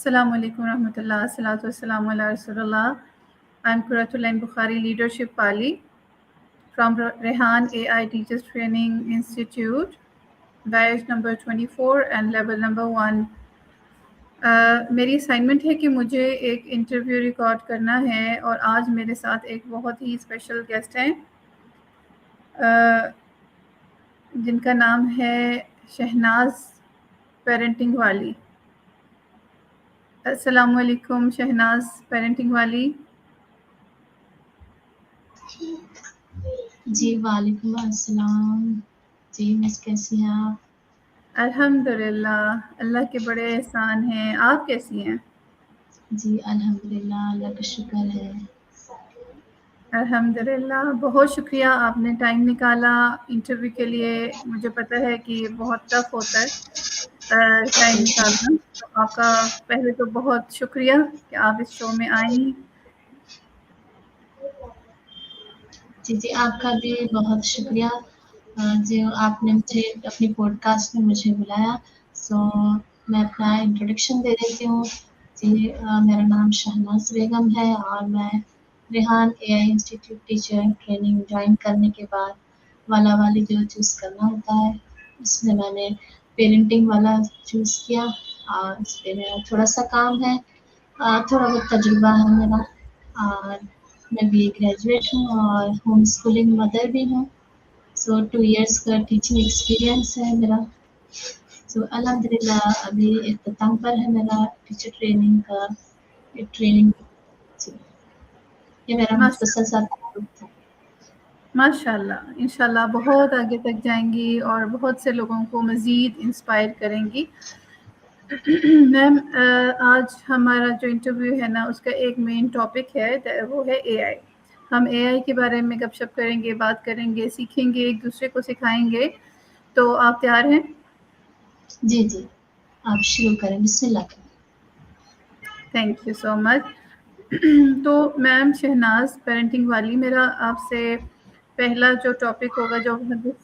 Assalamu alaikum warahmatullah. Salatu wassalamu ala Rasulullah. I'm Quratulain Bukhari, Leadership Pali from Rehan AI Teachers Training Institute, batch number 24 and level number 1. میری assignment ہے کہ مجھے ایک interview record کرنا ہے اور آج میرے ساتھ ایک بہت ہی اسپیشل گیسٹ ہیں جن کا نام ہے شہناز پیرنٹنگ والی. السلام علیکم شہناز پیرنٹنگ والی. جی وعلیکم السلام. جی مس کیسی ہیں آپ؟ الحمدللہ اللہ کے بڑے احسان ہیں. آپ کیسی ہیں؟ جی الحمدللہ اللہ کا شکر ہے. الحمدللہ بہت شکریہ آپ نے ٹائم نکالا انٹرویو کے لیے. مجھے پتہ ہے کہ یہ بہت ٹف ہوتا ہے ٹائم نکالنا. تو آپ کا پہلے تو بہت شکریہ کہ آپ اس شو میں آئیں. جی آپ کا بھی بہت شکریہ جو آپ نے مجھے اپنی پوڈ کاسٹ میں مجھے بلایا. سو میں اپنا انٹروڈکشن دے دیتی ہوں. جی میرا نام شہناز بیگم ہے اور میں ریحان اے آئی انسٹیٹیوٹ ٹیچر ٹریننگ جوائن کرنے کے بعد والا والی جو چوز کرنا ہوتا ہے اس میں نے پیرنٹنگ والا چوز کیا اور اس پہ میرا تھوڑا سا کام ہے, تھوڑا بہت تجربہ ہے میرا. اور میں بھی گریجویٹ ہوں اور ہوم اسکولنگ مدر بھی ہوں. سو 2 ایئرس کا ٹیچنگ ایکسپیرئنس ہے میرا. سو الحمدللہ ابھی اختتام پر ہے میرا ٹیچر ٹریننگ کا ٹریننگ. یہ میرا مختصر سا تعارف تھا. ماشاء اللہ انشاءاللہ بہت آگے تک جائیں گی اور بہت سے لوگوں کو مزید انسپائر کریں گی. میم آج ہمارا جو انٹرویو ہے نا اس کا ایک مین ٹاپک ہے وہ ہے اے آئی. ہم اے آئی کے بارے میں گپ شپ کریں گے, بات کریں گے, سیکھیں گے, ایک دوسرے کو سکھائیں گے. تو آپ تیار ہیں؟ جی آپ شروع کریں, بسم اللہ کریں. تھینک یو سو مچ. تو میم شہناز پیرنٹنگ والی, میرا آپ سے پہلا جو ٹاپک ہوگا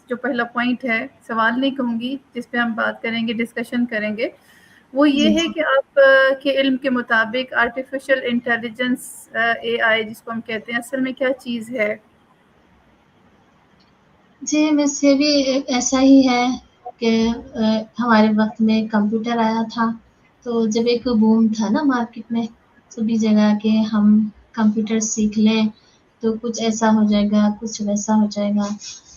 جو پہلا پوائنٹ ہے, سوال نہیں کہوں گی, جس پہ ہم بات کریں گے, ڈسکشن کریں گے, وہ یہ ہے کہ آپ کے علم کے مطابق آرٹیفیشل انٹیلیجنس اے آئی جس کو ہم کہتے ہیں اصل میں کیا چیز ہے؟ جی بس یہ بھی ایسا ہی ہے کہ ہمارے وقت میں کمپیوٹر آیا تھا تو جب ایک بوم تھا نا مارکیٹ میں سبھی جگہ کہ ہم کمپیوٹر سیکھ لیں تو کچھ ایسا ہو جائے گا, کچھ ویسا ہو جائے گا.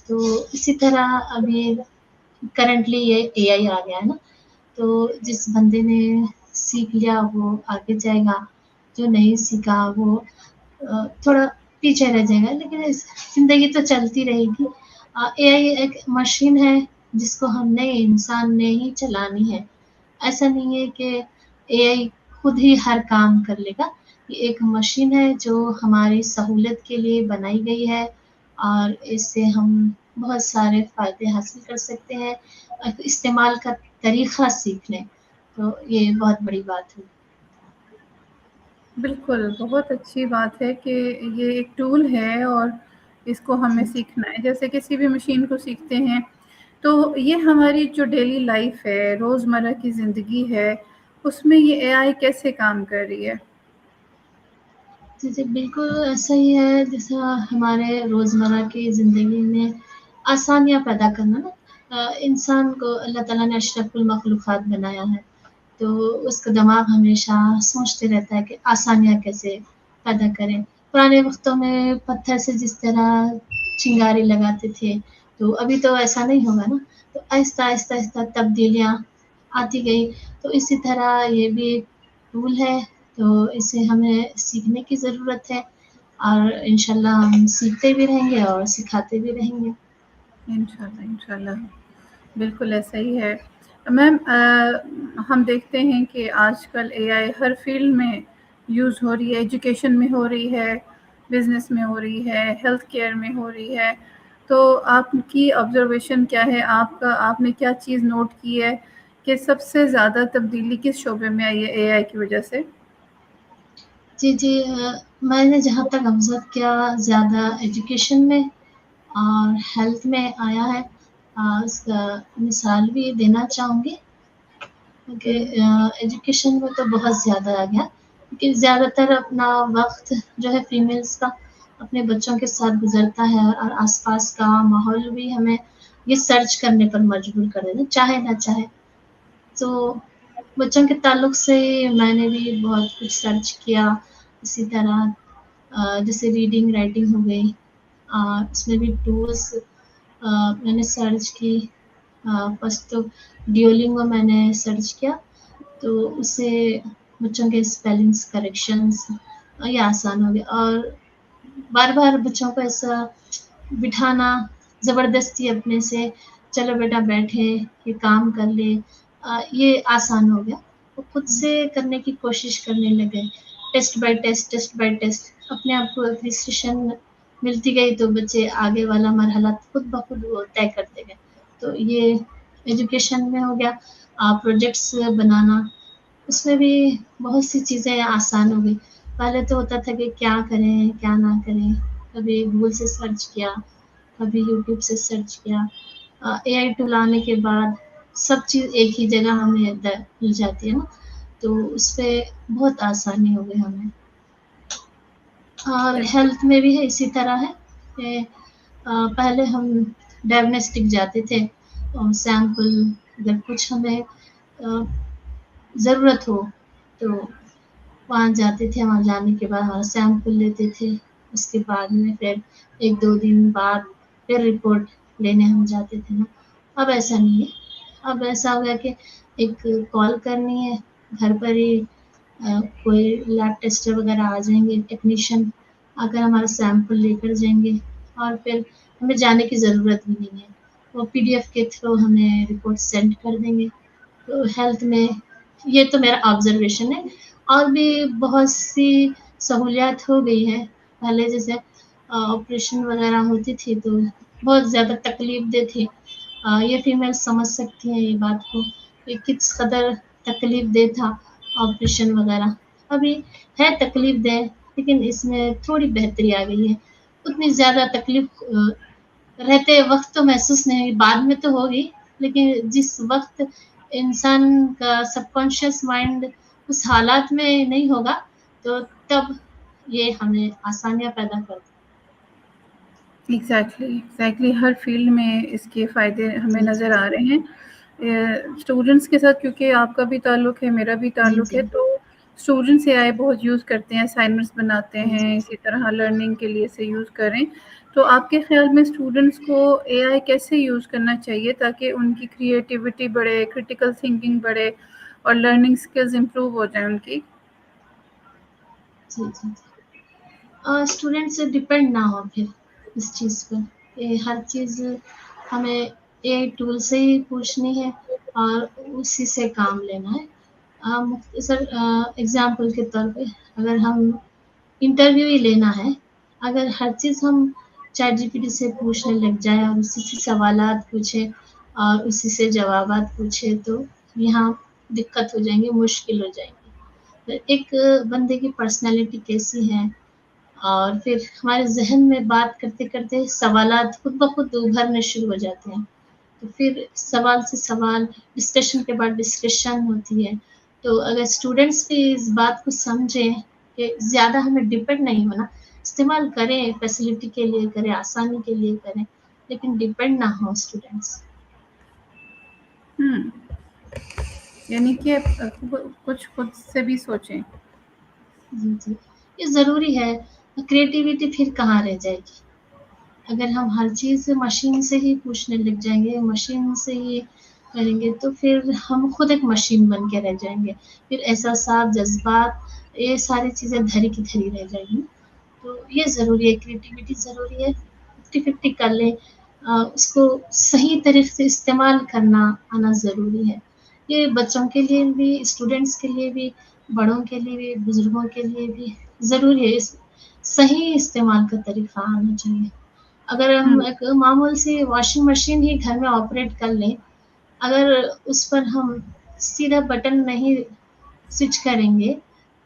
تو اسی طرح ابھی کرنٹلی یہ اے آئی آ گیا ہے نا, تو جس بندے نے سیکھ لیا وہ آگے جائے گا, جو نہیں سیکھا وہ تھوڑا پیچھے رہ جائے گا. لیکن زندگی تو چلتی رہے گی. اے آئی ایک مشین ہے جس کو ہم نے انسان نے ہی چلانی ہے. ایسا نہیں ہے کہ اے آئی خود ہی ہر کام کر لے گا. یہ ایک مشین ہے جو ہماری سہولت کے لیے بنائی گئی ہے اور اس سے ہم بہت سارے فائدے حاصل کر سکتے ہیں. استعمال کا طریقہ سیکھ لیں تو یہ بہت بڑی بات ہے. بالکل بہت اچھی بات ہے کہ یہ ایک ٹول ہے اور اس کو ہمیں سیکھنا ہے. جیسے کسی بھی مشین کو سیکھتے ہیں تو یہ ہماری جو ڈیلی لائف ہے, روزمرہ کی زندگی ہے, اس میں یہ اے آئی کیسے کام کر رہی ہے؟ جی بالکل ایسا ہی ہے جیسا ہمارے روزمرہ کی زندگی میں آسانیاں پیدا کرنا نا. انسان کو اللہ تعالیٰ نے اشرف المخلوقات بنایا ہے تو اس کا دماغ ہمیشہ سوچتے رہتا ہے کہ آسانیاں کیسے پیدا کریں. پرانے وقتوں میں پتھر سے جس طرح چنگاری لگاتے تھے تو ابھی تو ایسا نہیں ہوگا نا. تو آہستہ آہستہ آہستہ تبدیلیاں آتی گئی. تو اسی طرح یہ بھی ایک ٹول ہے تو اسے ہمیں سیکھنے کی ضرورت ہے اور انشاءاللہ ہم سیکھتے بھی رہیں گے اور سکھاتے بھی رہیں گے. انشاءاللہ بالکل ایسا ہی ہے. میم ہم دیکھتے ہیں کہ آج کل اے آئی ہر فیلڈ میں یوز ہو رہی ہے. ایجوکیشن میں ہو رہی ہے, بزنس میں ہو رہی ہے, ہیلتھ کیئر میں ہو رہی ہے. تو آپ کی آبزرویشن کیا ہے, آپ نے کیا چیز نوٹ کی ہے کہ سب سے زیادہ تبدیلی کس شعبے میں آئی ہے اے آئی کی وجہ سے؟ جی میں نے جہاں تک آبزرو کیا زیادہ ایجوکیشن میں اور ہیلتھ میں آیا ہے. اس کا مثال بھی دینا چاہوں گی. کہ ایجوکیشن میں تو بہت زیادہ آ گیا، کیونکہ زیادہ تر اپنا وقت جو ہے فیمیلس کا اپنے بچوں کے ساتھ گزرتا ہے، اور آس پاس کا ماحول بھی ہمیں یہ سرچ کرنے پر مجبور کر دیتا، چاہے نہ چاہے. تو بچوں کے تعلق سے میں نے بھی بہت کچھ سرچ کیا. اسی طرح جیسے ریڈنگ رائٹنگ ہو گئی، اس میں بھی ٹولس میں نے سرچ کی. فرسٹ تو ڈیولنگو میں نے سرچ کیا، تو اس سے بچوں کے اسپیلنگس کریکشنس یہ آسان ہو گیا. اور بار بار بچوں کو ایسا بٹھانا زبردستی اپنے سے، چلو بیٹا بیٹھے یہ کام کر لے، یہ آسان ہو گیا. وہ خود سے کرنے کی کوشش کرنے لگے، test by test, test by test, اپنے آپ کو اپریسیشن ملتی گئی تو بچے آگے والا مرحلہ خود بخود وہ طے کرتے گئے. تو یہ ایجوکیشن میں ہو گیا. پروجیکٹس بنانا، اس میں بھی بہت سی چیزیں آسان ہو گئی. پہلے تو ہوتا تھا کہ کیا کریں کیا نہ کریں، کبھی گوگل سے سرچ کیا، کبھی یوٹیوب سے سرچ کیا. اے آئی ٹول آنے کے بعد سب چیز ایک ہی جگہ ہمیں مل جاتی ہے نا، تو اس پہ بہت آسانی ہو گئی ہمیں. اور بالکل ہیلتھ میں بھی ہے اسی طرح ہے کہ پہلے ہم ڈائگنوسٹک جاتے تھے، سیمپل اگر کچھ ہمیں ضرورت ہو تو وہاں جاتے تھے، وہاں جانے کے بعد ہمارا سیمپل لیتے تھے. اس کے بعد میں پھر ایک دو دن بعد پھر رپورٹ لینے ہم جاتے تھے نا. اب ایسا نہیں ہے. اب ایسا ہو گیا کہ ایک کال کرنی ہے، گھر پر ہی کوئی لیب ٹیسٹر وغیرہ آ جائیں گے، ٹیکنیشین آ کر ہمارا سیمپل لے کر جائیں گے، اور پھر ہمیں جانے کی ضرورت بھی نہیں ہے. وہ PDF کے تھرو ہمیں رپورٹ سینڈ کر دیں گے. تو ہیلتھ میں یہ تو میرا آبزرویشن ہے. اور بھی بہت سی سہولیات ہو گئی ہے. پہلے جیسے آپریشن وغیرہ ہوتی تھی تو بہت زیادہ تکلیف دہ تھی. یہ فیمیل سمجھ سکتی ہیں یہ بات کو کہ کس قدر تکلیف دہ تھا آپریشن وغیرہ. ابھی ہے تکلیف دہ، لیکن اس میں تھوڑی بہتری آ گئی ہے. اتنی زیادہ تکلیف رہتے وقت تو محسوس نہیں ہوئی، بعد میں تو ہوگی، لیکن جس وقت انسان کا سب کانشیس مائنڈ اس حالات میں نہیں ہوگا تو تب یہ ہمیں آسانیاں پیدا کرتی. ایگزیکٹلی ہر فیلڈ میں اس کے فائدے ہمیں جی نظر جی آ رہے ہیں. اسٹوڈنٹس کے ساتھ کیونکہ آپ کا بھی تعلق ہے، میرا بھی جی تعلق جی ہے، تو اسٹوڈنٹس AI بہت یوز کرتے ہیں، اسائنمنٹس بناتے جی ہیں، اسی طرح لرننگ کے لیے اسے یوز کریں. تو آپ کے خیال میں اسٹوڈنٹس کو AI کیسے یوز کرنا چاہیے تاکہ ان کی کریٹیوٹی بڑھے، کریٹیکل تھنکنگ بڑھے اور لرننگ اسکلز امپروو ہو جائیں ان کی؟ جی جی جی اسٹوڈینٹ سے ڈپینڈ نہ ہو پھر اس چیز پہ کہ ہر چیز ہمیں ٹول سے ہی پوچھنی ہے اور اسی سے کام لینا ہے. سر اگزامپل کے طور پہ اگر ہم انٹرویو ہی لینا ہے، اگر ہر چیز ہم ChatGPT سے پوچھنے لگ جائیں اور اسی سے سوالات پوچھے اور اسی سے جوابات پوچھے تو یہاں دقت ہو جائیں گی، مشکل ہو جائیں گی. ایک بندے کی پرسنالٹی کیسی ہے، اور پھر ہمارے ذہن میں بات کرتے کرتے سوالات خود بخود ابھرنے شروع ہو جاتے ہیں. تو پھر سوال سے سوال، ڈسکشن کے بعد ڈسکشن ہوتی ہے. تو اگر اسٹوڈینٹس بھی اس بات کو سمجھیں کہ زیادہ ہمیں ڈپینڈ نہیں ہونا، استعمال کریں فیسلٹی کے لیے کریں، آسانی کے لیے کریں، لیکن ڈپینڈ نہ ہو اسٹوڈینٹس. یعنی کہ کچھ خود سے بھی سوچیں. جی جی یہ ضروری ہے. کریٹیوٹی پھر کہاں رہ جائے گی اگر ہم ہر چیز مشین سے ہی پوچھنے لگ جائیں گے، مشین سے ہی کریں گے تو پھر ہم خود ایک مشین بن کے رہ جائیں گے. پھر احساسات، جذبات، یہ ساری چیزیں دھری کی دھری رہ جائیں گی. تو یہ ضروری ہے، کریٹیوٹی ضروری ہے. 50-50 کر لیں، اس کو صحیح طریقے سے استعمال کرنا آنا ضروری ہے. یہ بچوں کے لیے بھی، اسٹوڈینٹس کے لیے بھی، بڑوں کے لیے بھی، بزرگوں کے لیے بھی ضروری ہے. صحیح استعمال کا طریقہ آنا چاہیے. اگر ہم ہوں ایک معمول سے واشنگ مشین ہی گھر میں آپریٹ کر لیں، اگر اس پر ہم سیدھا بٹن نہیں سوئچ کریں گے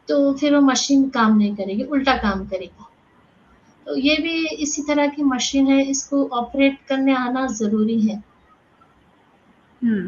تو پھر وہ مشین کام نہیں کرے گی، الٹا کام کرے گی. تو یہ بھی اسی طرح کی مشین ہے، اس کو آپریٹ کرنے آنا ضروری ہے. ہوں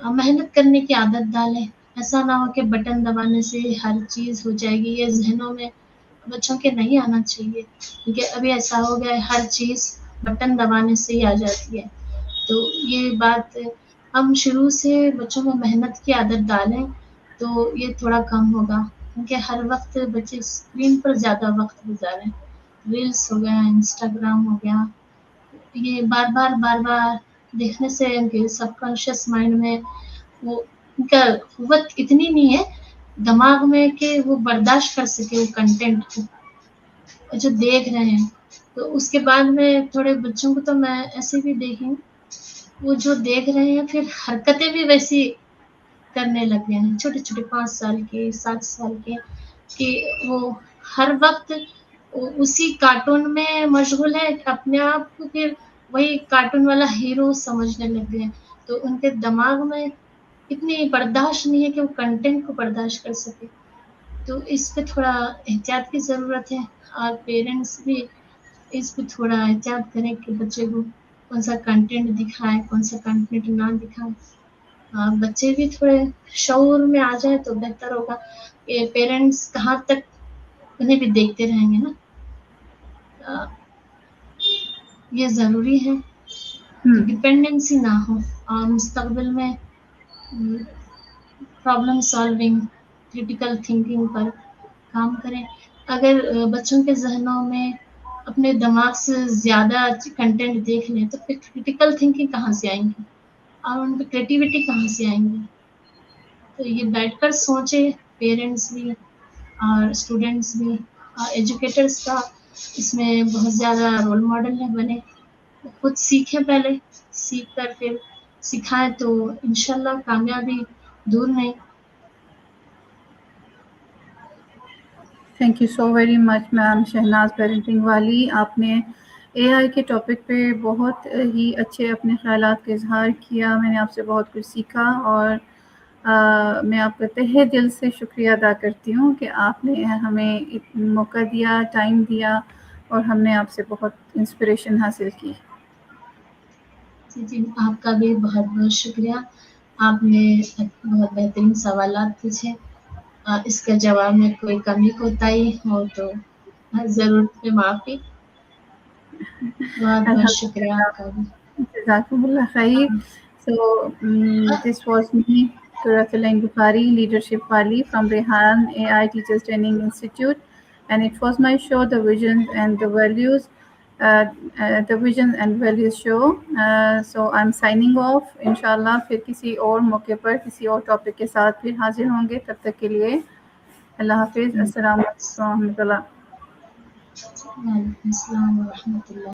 محنت کرنے کی عادت ڈالیں. ایسا نہ ہو کہ بٹن دبانے سے ہر چیز ہو جائے گی. یہ ذہنوں میں بچوں کے نہیں آنا چاہیے، کیونکہ ابھی ایسا ہو گیا ہے ہر چیز بٹن دبانے سے ہی آ جاتی ہے. تو یہ بات ہم شروع سے بچوں میں محنت کی عادت ڈالیں تو یہ تھوڑا کم ہوگا، کیونکہ ہر وقت بچے اسکرین پر زیادہ وقت گزاریں. ریلس ہو گیا، انسٹاگرام ہو گیا، یہ بار بار دیکھنے سے ان کے سب کانشیس مائنڈ میں وہ ان کا قوت اتنی نہیں ہے دماغ میں کہ وہ برداشت کر سکے وہ کنٹینٹ کو جو دیکھ رہے ہیں. تو اس کے بعد میں تھوڑے بچوں کو تو میں ایسے بھی دیکھی ہوں، وہ جو دیکھ رہے ہیں پھر حرکتیں بھی ویسی کرنے لگ گئے ہیں، چھوٹے چھوٹے 5 سال کے 7 سال کے، کہ وہ ہر وقت اسی کارٹون میں مشغول ہے. اپنے آپ کو پھر وہی کارٹون والا ہیرو سمجھنے لگ گئے. تو ان کے دماغ میں اتنی برداشت نہیں ہے کہ وہ کنٹینٹ کو برداشت کر سکے. تو اس پہ تھوڑا احتیاط کی ضرورت ہے، اور پیرنٹس بھی اس پہ تھوڑا احتیاط کریں کہ بچے کو کون سا کنٹینٹ دکھائے کون سا کنٹینٹ نہ دکھائے. بچے بھی تھوڑے شعور میں آ جائے تو بہتر ہوگا. کہ پیرنٹس کہاں تک انہیں بھی دیکھتے رہیں گے نا. یہ ضروری ہے کہ ڈپینڈنسی نہ ہو اور مستقبل میں پرابلم سالونگ کریٹیکل تھنکنگ پر کام کریں. اگر بچوں کے ذہنوں میں اپنے دماغ سے زیادہ کنٹینٹ دیکھ لیں تو پھر کریٹیکل تھنکنگ کہاں سے آئیں گی اور ان کی کریٹیوٹی کہاں سے آئیں گی. تو یہ بیٹھ کر سوچے پیرنٹس بھی اور اسٹوڈینٹس بھی اور ایجوکیٹرس کا اس میں بہت زیادہ رول ماڈل ہے بنے. خود سیکھیں، پہلے سیکھ کر پھر سکھائیں تو انشاءاللہ کامیابی دور نہیں. Thank you so very much ma'am Shahnaz parenting والی. آپ نے اے آئی کے ٹاپک پہ بہت ہی اچھے اپنے خیالات کا اظہار کیا. میں نے آپ سے بہت کچھ سیکھا اور میں آپ کا تہہ دل سے شکریہ ادا کرتی ہوں کہ آپ نے ہمیں موقع دیا، ٹائم دیا، اور ہم نے آپ سے بہت انسپریشن حاصل کی. جی آپ کا بھی بہت بہت شکریہ. آپ نے بہت بہترین سوالات پوچھے. اس کا جواب میں کوئی کمی کوتاہی ہو تو ضرور پہ معافی. بہت بہت شکریہ آپ کا بھی. جزاکم اللہ خیر. So this was me, Quratul Bukhari, Leadership Wali from Rehan AI Teachers Training Institute, and it was my show, The Visions and the Values, the Visions and Values show. So I'm signing off. Inshallah پھر کسی اور موقع پر کسی اور topic کے ساتھ پھر حاضر ہوں گے. تب تک کے لیے اللہ حافظ. السلام علیکم و رحمۃ اللہ. وعلیکم السلام ورحمۃ اللہ.